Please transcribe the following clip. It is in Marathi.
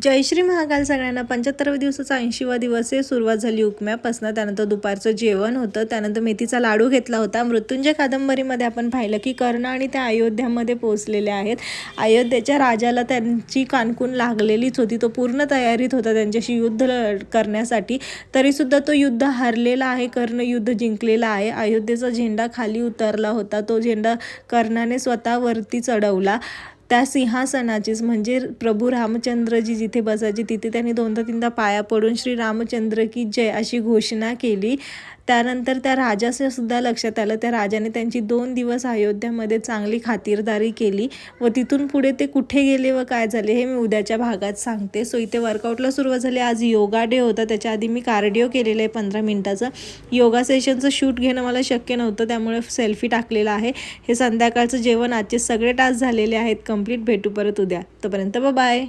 जय श्री महाकाल सगळ्यांना. 75व्या दिवसाचा 80वा दिवस आहे. सुरुवात झाली उपम्यापासून. त्यानंतर दुपारचं जेवण होतं. त्यानंतर मेथीचा लाडू घेतला होता. मृत्युंजय कादंबरीमध्ये आपण पाहिलं की कर्ण आणि त्या अयोध्यामध्ये पोहोचलेले आहेत. अयोध्येच्या राजाला त्यांची कानकून लागलेलीच होती. तो पूर्ण तयारीत होता त्यांच्याशी युद्ध करण्यासाठी. तरीसुद्धा तो युद्ध हारलेला आहे. कर्ण युद्ध जिंकलेला आहे. अयोध्येचा झेंडा खाली उतरला होता. तो झेंडा कर्णाने स्वतःवरती चढवला. त्या सिंहासनाचीच म्हणजे प्रभू रामचंद्रजी जिथे बसायचे तिथे त्यांनी दोनदा तीनदा पाया पडून श्री रामचंद्र की जय अशी घोषणा केली. त्यानंतर त्या राजाचं सुद्धा लक्षात आलं. त्या राजाने त्यांची 2 दिवस अयोध्यामध्ये चांगली खातिरदारी केली व तिथून पुढे ते कुठे गेले व काय झाले हे मी उद्याच्या भागात सांगते. सो इथे वर्कआउटला सुरुवात झाली. आज योगा डे होता. त्याच्या आधी मी कार्डिओ केलेलं आहे 15 मिनिटाचं. योगा सेशनचं शूट घेणं मला शक्य नव्हतं, त्यामुळे सेल्फी टाकलेला आहे. हे संध्याकाळचं जेवण. आजचे सगळे टास्क झालेले आहेत कंप्लीट. भेटू परत उद्या. तोपर्यंत बाय.